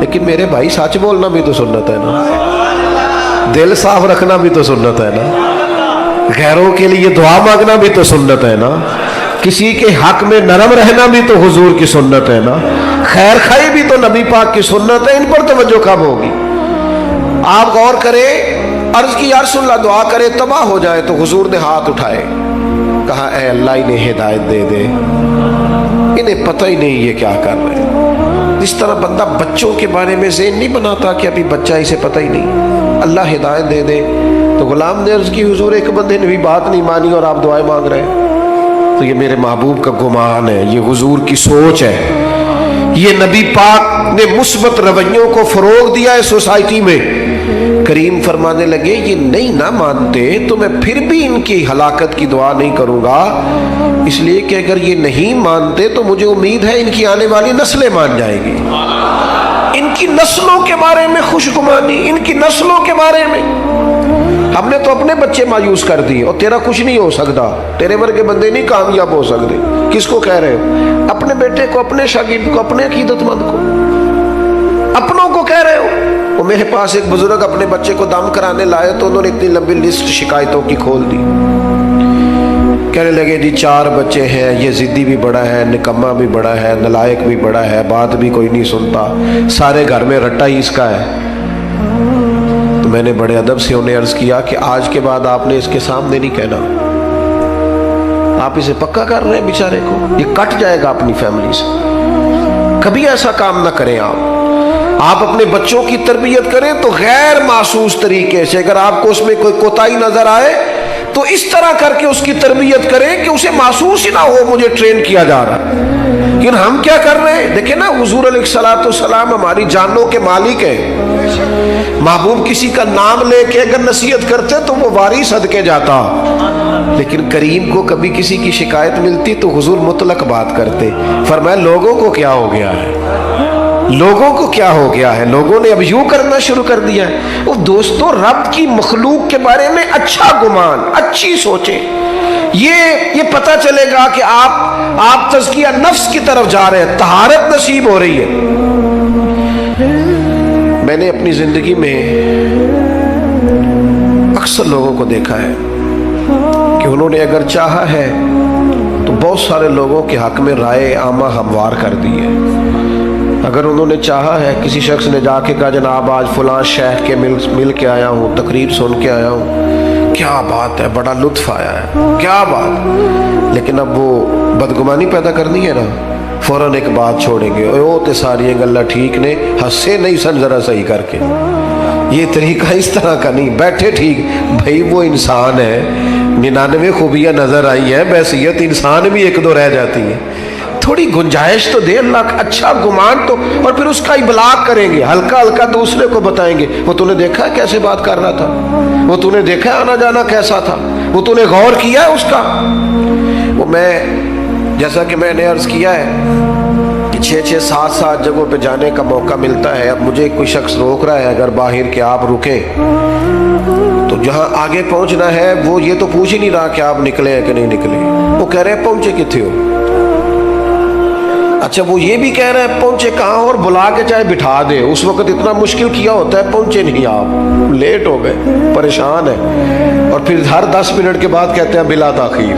لیکن میرے بھائی سچ بولنا بھی تو سنت ہے نا، دل صاف رکھنا بھی تو سنت ہے نا، غیروں کے لیے دعا مانگنا بھی تو سنت ہے نا، کسی کے حق میں نرم رہنا بھی تو حضور کی سنت ہے نا، خیر خائی بھی تو نبی پاک کی سنت ہے۔ ان پر توجہ کب ہوگی؟ آپ غور کریں، عرض کی یا رسول اللہ دعا کرے تباہ ہو جائے، تو حضور نے ہاتھ اٹھائے، کہا اے اللہ انہیں ہدایت دے دے، انہیں پتہ ہی نہیں یہ کیا کر رہے ہیں۔ اس طرح بندہ بچوں کے بارے میں ذہن نہیں بناتا کہ ابھی بچہ اسے پتہ ہی نہیں، اللہ ہدایت دے دے۔ تو غلام نے عرض کی حضور ایک بندے نے بھی بات نہیں مانی اور آپ دعائیں مانگ رہے ہیں، تو یہ میرے محبوب کا گمان ہے، یہ حضور کی سوچ ہے، یہ نبی پاک نے مثبت رویوں کو فروغ دیا ہے سوسائٹی میں۔ کریم فرمانے لگے یہ نہیں نہ مانتے تو میں پھر بھی ان کی ہلاکت کی دعا نہیں کروں گا، اس لیے کہ اگر یہ نہیں مانتے تو مجھے امید ہے ان کی آنے والی نسلیں مان جائیں گی، ان کی نسلوں کے بارے میں خوشگمانی، ان کی نسلوں کے بارے میں۔ ہم نے تو اپنے بچے مایوس کر دیے، اور تیرا کچھ نہیں ہو سکتا، تیرے ورگے بندے نہیں کامیاب ہو سکتے۔ کس کو کہہ رہے ہو؟ اپنے بیٹے کو، اپنے شاگرد کو، اپنے عقیدت مند کو، اپنوں کو کہہ رہے ہو۔ وہ میرے پاس ایک بزرگ اپنے بچے کو دم کرانے لائے تو انہوں نے اتنی لمبی لسٹ شکایتوں کی کھول دی، کہنے لگے جی 4 بچے ہیں، یہ ضدی بھی بڑا ہے، نکما بھی بڑا ہے، نلائق بھی بڑا ہے، بات بھی کوئی نہیں سنتا، سارے گھر میں رٹا ہی اس کا ہے۔ تو میں نے بڑے ادب سے انہیں عرض کیا کہ آج کے بعد آپ نے اس کے سامنے نہیں کہنا، آپ اسے پکا کر رہے ہیں بیچارے کو، یہ کٹ جائے گا اپنی فیملی سے، کبھی ایسا کام نہ کریں۔ آپ اپنے بچوں کی تربیت کریں تو غیر محسوس طریقے سے، اگر آپ کو اس میں کوئی کوتاہی نظر آئے تو اس طرح کر کے اس کی تربیت کریں کہ اسے محسوس ہی نہ ہو مجھے ٹرین کیا جا رہا ہے۔ لیکن ہم کیا کر رہے ہیں؟ دیکھیں نا، حضور علیہ الصلوۃ والسلام ہماری جانوں کے مالک ہیں، محبوب کسی کا نام لے کے اگر نصیحت کرتے تو وہ واری صدقے جاتا، لیکن کریم کو کبھی کسی کی شکایت ملتی تو حضور مطلق بات کرتے، فرمایا لوگوں کو کیا ہو گیا ہے، لوگوں کو کیا ہو گیا ہے، لوگوں نے اب یوں کرنا شروع کر دیا ہے۔ وہ دوستو، رب کی مخلوق کے بارے میں اچھا گمان، اچھی سوچیں، یہ پتہ چلے گا کہ آپ تزکیہ نفس کی طرف جا رہے ہیں، طہارت نصیب ہو رہی ہے۔ میں نے اپنی زندگی میں اکثر لوگوں کو دیکھا ہے کہ انہوں نے اگر چاہا ہے تو بہت سارے لوگوں کے حق میں رائے عامہ ہموار کر دی ہے۔ اگر انہوں نے چاہا ہے، کسی شخص نے جا کے کہا جناب آج فلاں شیخ کے مل کے آیا ہوں، تقریر سن کے آیا ہوں، کیا بات ہے، بڑا لطف آیا ہے، کیا بات، لیکن اب وہ بدگمانی پیدا کرنی ہے نا، فوراً ایک بات چھوڑیں گے، او تے ساری گلا ٹھیک نے، ہنسے نہیں سن ذرا صحیح کر کے، یہ طریقہ اس طرح کا نہیں، بیٹھے ٹھیک، بھائی وہ انسان ہے، 99 خوبیاں نظر آئی ہے، بحیثیت انسان بھی 1-2 رہ جاتی ہے، تھوڑی گنجائش تو دے اللہ کا، اچھا گمان تو، اور پھر اس کا ابلاغ کریں گے، ہلکا ہلکا دوسرے کو بتائیں گے، وہ تو نے دیکھا ہے کیسے بات کر رہا تھا، وہ تو نے دیکھا ہے آنا جانا کیسا تھا، وہ تو نے غور کیا ہے اس کا۔ وہ میں جیسا کہ میں نے عرض کیا ہے کہ 6-6 7 جگہوں پہ جانے کا موقع ملتا ہے، اب مجھے کوئی شخص روک رہا ہے اگر باہر کہ آپ رکیں، تو جہاں آگے پہنچنا ہے وہ یہ تو پوچھ ہی نہیں رہا کہ آپ نکلے ہیں کہ نہیں نکلے، وہ کہہ رہے ہیں پہنچے کتنے ہو، اچھا وہ یہ بھی کہہ رہے ہیں پہنچے کہاں، اور بلا کے چاہے بٹھا دے، اس وقت اتنا مشکل کیا ہوتا ہے، پہنچے نہیں آپ، لیٹ ہو گئے، پریشان ہے، اور پھر ہر 10 منٹ کے بعد کہتے ہیں بلا تاخیر،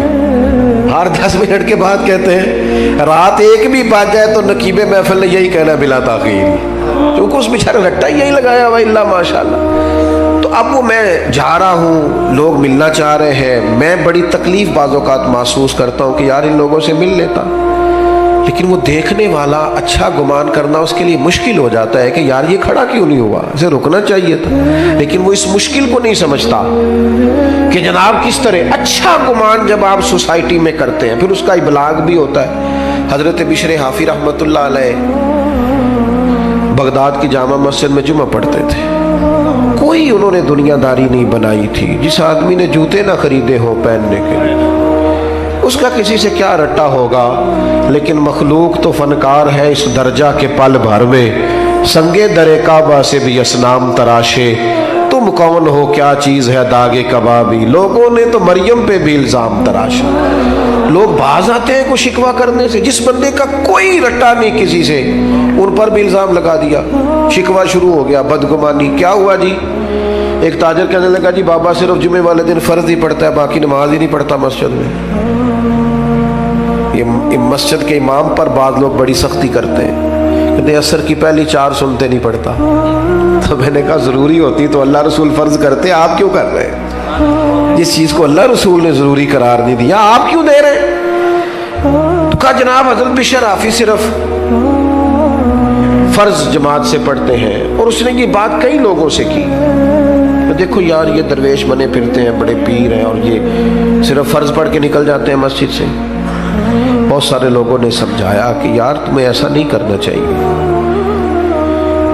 ہر 10 منٹ کے بعد کہتے ہیں، رات 1 بھی بج جائے تو نقیب محفل نے یہی کہنا بلا تاخیر، کیونکہ اس بیچارے رٹا یہی لگایا ہوا اللہ ماشاءاللہ۔ تو اب وہ میں جا رہا ہوں، لوگ ملنا چاہ رہے ہیں، میں بڑی تکلیف بعض اوقات محسوس کرتا ہوں کہ یار ان لوگوں سے مل لیتا، لیکن وہ دیکھنے والا اچھا گمان کرنا اس کے لیے مشکل ہو جاتا ہے کہ یار یہ کھڑا کیوں نہیں ہوا، اسے رکنا چاہیے تھا، لیکن وہ اس مشکل کو نہیں سمجھتا کہ جناب کس طرح اچھا گمان جب آپ سوسائٹی میں کرتے ہیں پھر اس کا ابلاغ بھی ہوتا ہے۔ حضرت بشر حافی رحمۃ اللہ علیہ بغداد کی جامع مسجد میں جمعہ پڑھتے تھے، کوئی انہوں نے دنیا داری نہیں بنائی تھی، جس آدمی نے جوتے نہ خریدے ہوں پہننے کے لیے اس کا کسی سے کیا رٹا ہوگا، لیکن مخلوق تو فنکار ہے اس درجہ کے پل بھر میں، سنگے در کعبہ سے بھی اسنام تراشے، تم کون ہو کیا چیز ہے داغ کبابی، لوگوں نے تو مریم پہ بھی الزام تراشا، لوگ باز آتے ہیں کو شکوا کرنے سے. جس بندے کا کوئی رٹا نہیں کسی سے, ان پر بھی الزام لگا دیا, شکوا شروع ہو گیا, بدگمانی. کیا ہوا جی؟ ایک تاجر کہنے لگا جی بابا صرف جمعے والے دن فرض ہی پڑھتا ہے, باقی نماز ہی نہیں پڑھتا مسجد میں. یہ مسجد کے امام پر بعض لوگ بڑی سختی کرتے ہیں, کہتے عصر کی پہلی 4 سنتے نہیں پڑھتا. تو میں نے کہا ضروری ہوتی تو اللہ رسول فرض کرتے, آپ کیوں کر رہے ہیں؟ جس چیز کو اللہ رسول نے ضروری قرار نہیں دیا آپ کیوں دے رہے ہیں؟ تو کہا جناب حضرت بشر حافظ صرف فرض جماعت سے پڑھتے ہیں. اور اس نے یہ بات کئی لوگوں سے کی. تو دیکھو یار یہ درویش بنے پھرتے ہیں, بڑے پیر ہیں, اور یہ صرف فرض پڑھ کے نکل جاتے ہیں مسجد سے. بہت سارے لوگوں نے سمجھایا کہ یار تمہیں ایسا نہیں کرنا چاہیے.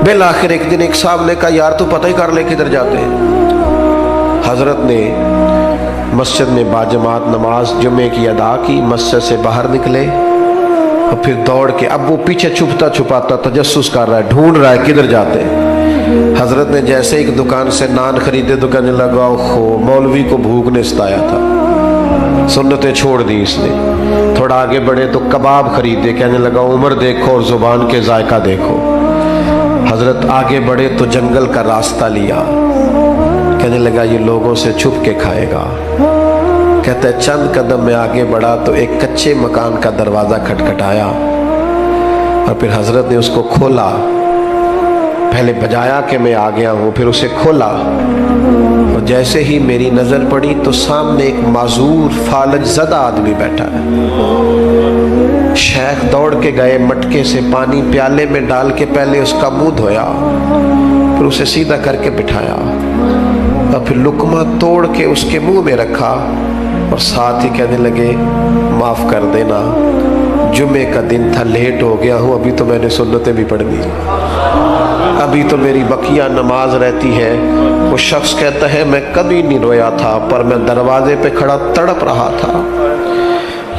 بالآخر ایک دن ایک صاحب نے کہا یار تو پتہ ہی کر لے کدھر جاتے ہیں. حضرت نے مسجد میں باجماعت نماز جمعے کی ادا کی, مسجد سے باہر نکلے اور پھر دوڑ کے, اب وہ پیچھے چھپتا چھپاتا تجسس کر رہا ہے, ڈھونڈ رہا ہے کدھر جاتے ہیں. حضرت نے جیسے ایک دکان سے نان خریدے تو کہنے لگا اوہو مولوی کو بھوک نے ستایا تھا, سنتیں چھوڑ دی اس نے. تھوڑا آگے بڑھے تو کباب خریدے, کہنے لگا عمر دیکھو اور زبان کے ذائقہ دیکھو. حضرت آگے بڑھے تو جنگل کا راستہ لیا, کہنے لگا یہ لوگوں سے چھپ کے کھائے گا. کہتا ہے چند قدم میں آگے بڑھا تو ایک کچے مکان کا دروازہ کھٹکھٹایا, اور پھر حضرت نے اس کو کھولا. پہلے بجایا کہ میں آ گیا ہوں, پھر اسے کھولا, اور جیسے ہی میری نظر پڑی تو سامنے ایک معذور فالج زدہ آدمی بیٹھا ہے. شیخ دوڑ کے گئے, مٹکے سے پانی پیالے میں ڈال کے پہلے اس کا منہ دھویا, پھر اسے سیدھا کر کے بٹھایا, اور پھر لقمہ توڑ کے اس کے منہ میں رکھا, اور ساتھ ہی کہنے لگے معاف کر دینا, جمعے کا دن تھا, لیٹ ہو گیا ہوں, ابھی تو میں نے سنتیں بھی پڑھنی, ابھی تو میری بقیہ نماز رہتی ہے. وہ شخص کہتا ہے میں کبھی نہیں رویا تھا, پر میں دروازے پہ کھڑا تڑپ رہا تھا.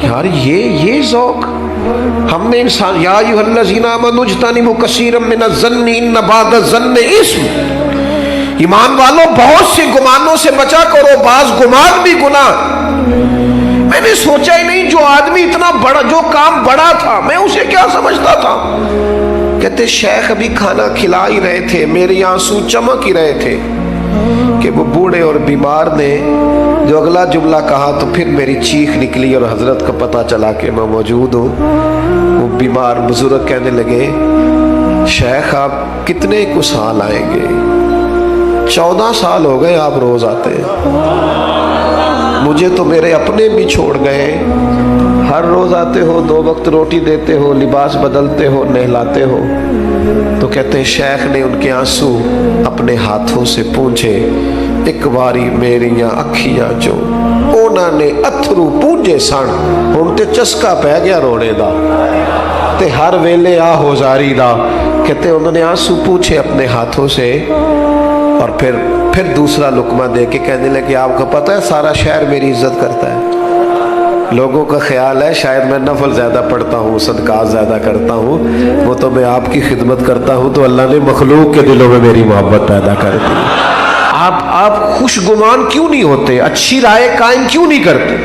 یار یہ ذوق ہم نے انسان, یا ایھا الذین آمنوا اجتنبوا کثیرا من الظن ان بعض الظن اثم. ایمان والو بہت سے گمانوں سے بچا کرو, بعض گمان بھی گناہ. میں نے سوچا ہی نہیں جو آدمی اتنا بڑا, جو کام بڑا تھا, میں اسے کیا سمجھتا تھا. کہتے شیخ ابھی کھانا کھلا ہی رہے تھے, میرے آنسو چمک ہی رہے تھے کہ وہ بوڑھے اور بیمار نے جو اگلا جملہ کہا تو پھر میری چیخ نکلی, اور حضرت کو پتہ چلا کہ میں موجود ہوں. وہ بیمار بزرگ کہنے لگے شیخ آپ کتنے کو سال آئیں گے؟ 14 سال ہو گئے آپ روز آتے ہیں, مجھے تو میرے اپنے بھی چھوڑ گئے. ہر روز آتے ہو, 2 وقت روٹی دیتے ہو, لباس بدلتے ہو, نہلاتے ہو. تو کہتے ہیں شیخ نے ان کے آنسو اپنے ہاتھوں سے پونچھے, ایک باری میریاں اکھیاں جو انہوں نے اتھرو پونجے سن, ہن تے چسکا پہ گیا رونے دا, تے ہر ویلے آ ہو زاری دا. کہتے انہوں نے آنسو پوچھے اپنے ہاتھوں سے, اور پھر دوسرا لقمہ دے کے کہنے لگے آپ کو پتہ ہے سارا شہر میری عزت کرتا ہے, لوگوں کا خیال ہے شاید میں نفل زیادہ پڑھتا ہوں, صدقات زیادہ کرتا ہوں, وہ تو میں آپ کی خدمت کرتا ہوں تو اللہ نے مخلوق کے دلوں میں میری محبت پیدا کر دی. آپ خوش گمان کیوں نہیں ہوتے؟ اچھی رائے قائم کیوں نہیں کرتے؟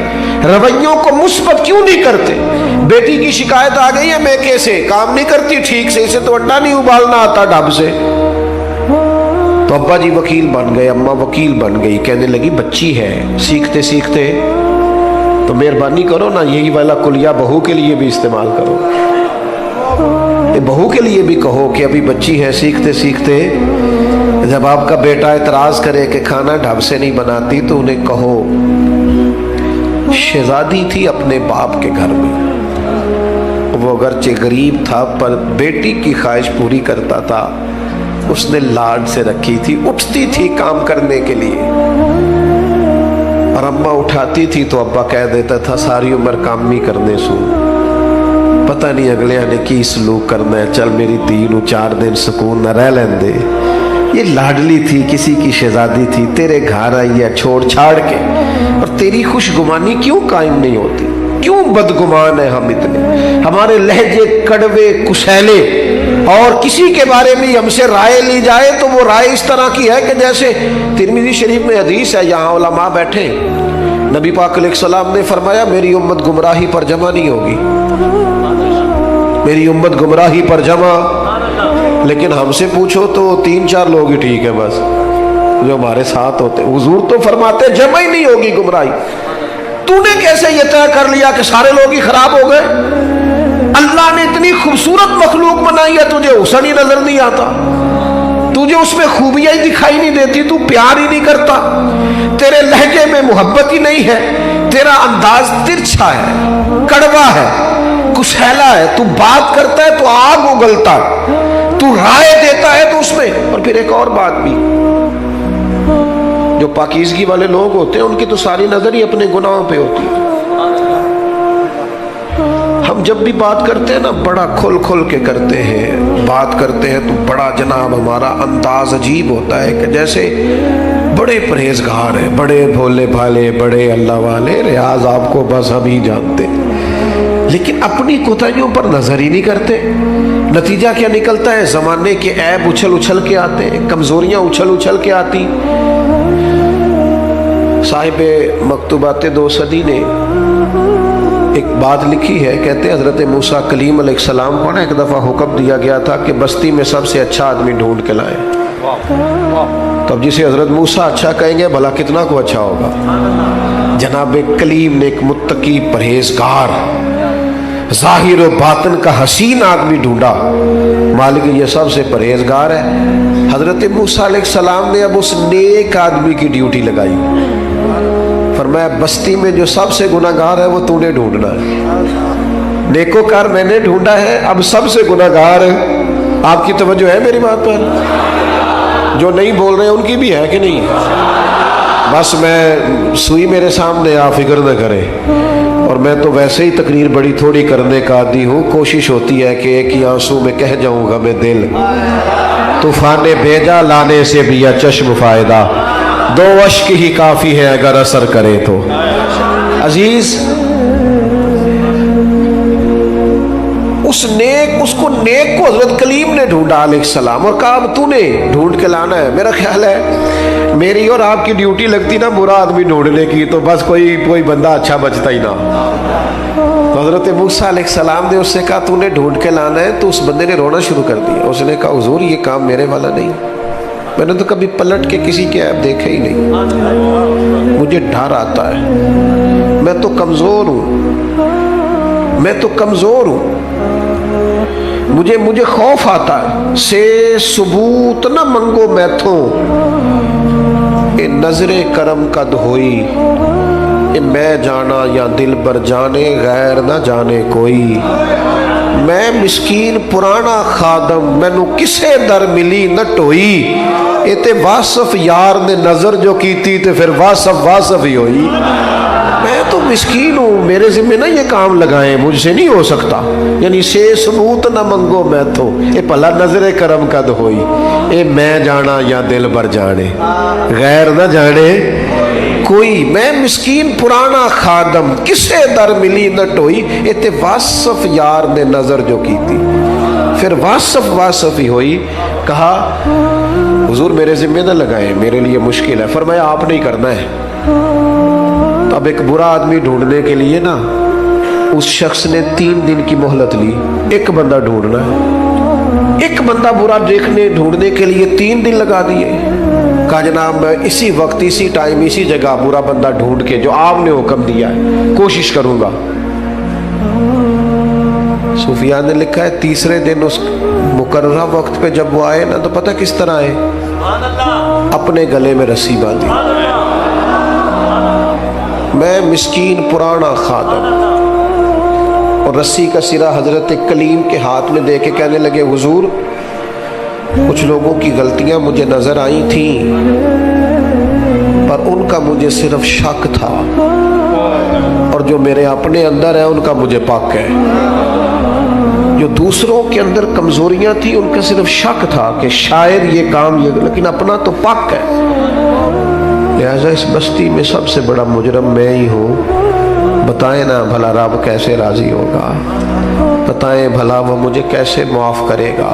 رویوں کو مثبت کیوں نہیں کرتے؟ بیٹی کی شکایت آ گئی ہے میکے سے, کام نہیں کرتی ٹھیک سے, اسے تو انڈا نہیں ابالنا آتا ڈب سے. تو ابا جی وکیل بن گئے, اماں وکیل بن گئی, کہنے لگی بچی ہے, سیکھتے سیکھتے تو مہربانی کرو نا یہی والا کلیہ بہو کے لیے بھی استعمال کرو. بہو کے لیے بھی کہو کہ ابھی بچی ہے, سیکھتے سیکھتے جب آپ کا بیٹا اعتراض کرے کہ کھانا ڈھب سے نہیں بناتی تو انہیں کہو شہزادی تھی اپنے باپ کے گھر میں, وہ اگرچہ غریب تھا پر بیٹی کی خواہش پوری کرتا تھا, اس نے لاڈ سے رکھی تھی, اٹھتی تھی کام کرنے کے لیے, اور اماں اٹھاتی تھی تو ابا کہہ دیتا تھا ساری عمر کام نہیں کرنے سو, پتہ نہیں اگلے نے کی سلوک کرنا ہے, چل میری دھی نو 4 دن سکون نہ رہ لین دے. یہ لاڈلی تھی, کسی کی شہزادی تھی, تیرے گھر آئی ہے چھوڑ چھاڑ کے, اور تیری خوش گمانی کیوں قائم نہیں ہوتی؟ کیوں بدگمان ہے ہم اتنے؟ ہمارے لہجے کڑوے کسیلے, اور کسی کے بارے میں ہم سے رائے لی جائے تو وہ رائے اس طرح کی ہے کہ جیسے ترمذی شریف میں حدیث ہے, یہاں علماء بیٹھے, نبی پاک علیہ السلام نے فرمایا میری امت گمراہی پر جمع نہیں ہوگی، میری امت گمراہی پر جمع، لیکن ہم سے پوچھو تو 3-4 لوگ ہی ٹھیک ہے بس جو ہمارے ساتھ ہوتے. حضور تو فرماتے جمع ہی نہیں ہوگی گمراہی. تو نے کیسے یہ طے کر لیا کہ سارے لوگ ہی خراب ہو گئے؟ اللہ نے اتنی خوبصورت مخلوق بنائی ہے، تجھے حسن ہی نظر نہیں آتا، تجھے اس میں خوبیاں ہی دکھائی نہیں دیتی، تو پیار ہی نہیں کرتا، تیرے لہجے میں محبت ہی نہیں ہے، تیرا انداز ترچھا ہے، کڑوا ہے، کسیلا ہے، تو بات کرتا ہے تو آگ اگلتا ہے، تو رائے دیتا ہے تو اس میں. اور پھر ایک اور بات بھی، جو پاکیزگی والے لوگ ہوتے ہیں ان کی تو ساری نظر ہی اپنے گناہوں پہ ہوتی ہے. ہم جب بھی بات کرتے ہیں نا بڑا کھل کھل کے کرتے ہیں، بات کرتے ہیں تو بڑا جناب ہمارا انداز عجیب ہوتا ہے کہ جیسے بڑے پرہیزگار ہیں، بڑے بھولے بھالے، بڑے اللہ والے، ریاض آپ کو بس ہم ہی جانتے، لیکن اپنی کوتاہیوں پر نظر ہی نہیں کرتے. نتیجہ کیا نکلتا ہے؟ زمانے کے عیب اچھل اچھل کے آتے ہیں، کمزوریاں اچھل اچھل کے آتی. صاحب مکتوبات 2 صدی نے ایک بات لکھی ہے، کہتے ہیں حضرت موسیٰ کلیم علیہ السلام کو ایک دفعہ حکم دیا گیا تھا کہ بستی میں سب سے اچھا آدمی ڈھونڈ کے لائیں. تب جسے حضرت موسیٰ اچھا کہیں گے بھلا کتنا کو اچھا ہوگا. جناب کلیم نے ایک متقی پرہیزگار ظاہر و باطن کا حسین آدمی ڈھونڈا، مالک یہ سب سے پرہیزگار ہے. حضرت موسیٰ علیہ السلام نے اب اس نیک آدمی کی ڈیوٹی لگائی، فرمایا بستی میں جو سب سے گناہگار ہے وہ تو نے ڈھونڈنا ہے. نیکوکار میں نے ڈھونڈا ہے، اب سب سے گناہگار ہے. آپ کی توجہ ہے میری بات پر؟ جو نہیں بول رہے ان کی بھی ہے کہ نہیں؟ بس میں سوئی میرے سامنے، آپ فکر نہ کریں. اور میں تو ویسے ہی تقریر بڑی تھوڑی کرنے کا عادی ہوں، کوشش ہوتی ہے کہ ایک ہی آنسو میں کہہ جاؤں گا میں دل طوفان بھیجا لانے سے بھی یا چشم فائدہ، 2 اشک ہی کافی ہے اگر اثر کرے تو. عزیز اس کو نیک کو حضرت کلیم نے ڈھونڈا علیہ السلام اور کہا اب تو نے ڈھونڈ کے لانا ہے. میرا خیال ہے میری اور آپ کی ڈیوٹی لگتی نا برا آدمی ڈھونڈنے کی تو بس کوئی بندہ اچھا بچتا ہی نہ. حضرت موسیٰ علیہ السلام نے اس سے کہا تو نے ڈھونڈ کے لانا ہے، تو اس بندے نے رونا شروع کر دیا. اس نے کہا حضور یہ کام میرے والا نہیں، میں نے تو کبھی پلٹ کے کسی کے عیب دیکھے ہی نہیں، مجھے ڈر آتا ہے، میں تو کمزور ہوں، مجھے خوف آتا ہے. سے ثبوت نہ منگو میتھوں، اے نظر کرم قد ہوئی، اے میں جانا یا دل بر جانے غیر نہ جانے کوئی. میں مسکین پرانا خادم، مینو کسے در ملی نہ ٹوئی. اے تے واصف یار نے نظر جو کیتی تے پھر واصف ہی ہوئی. میں تو مسکین ہوں، میرے ذمہ نہ یہ کام لگائیں، مجھ سے نہیں ہو سکتا. یعنی سے ثبوت نہ منگو میں تو، اے پلا نظر کرم قد ہوئی، اے میں جانا یا دل بر جانے غیر نہ جانے کوئی. میں مسکین پرانا خادم، کسے در ملی نہ ٹوئی. اے تے واصف یار نے نظر جو کی تھی، پھر واصف ہی ہوئی. کہا حضور میرے ذمہ نہ لگائیں، میرے لیے مشکل ہے. فرمایا آپ نہیں کرنا ہے. اب ایک برا آدمی ڈھونڈنے کے لیے نا اس شخص نے 3 دن کی مہلت لی. ایک بندہ ڈھونڈنا ہے، ایک بندہ برا ڈھونڈنے کے لیے 3 دن لگا دیے. کہا جناب میں اسی وقت اسی ٹائم اسی جگہ برا بندہ ڈھونڈ کے جو آپ نے حکم دیا ہے کوشش کروں گا. صوفیان نے لکھا ہے 3رے دن اس مقررہ وقت پہ جب وہ آئے نا تو پتہ کس طرح آئے؟ اپنے گلے میں رسی باندھی. میں مسکین پرانا خادم، اور رسی کا سرا حضرت کلیم کے ہاتھ میں دے کے کہنے لگے حضور کچھ لوگوں کی غلطیاں مجھے نظر آئی تھیں پر ان کا مجھے صرف شک تھا، اور جو میرے اپنے اندر ہے ان کا مجھے پاک ہے. جو دوسروں کے اندر کمزوریاں تھیں ان کا صرف شک تھا کہ شاید یہ کام لیکن اپنا تو پاک ہے. لہذا اس بستی میں سب سے بڑا مجرم میں ہی ہوں. بتائیں نا بھلا رب کیسے راضی ہوگا، بتائیں بھلا وہ مجھے کیسے معاف کرے گا.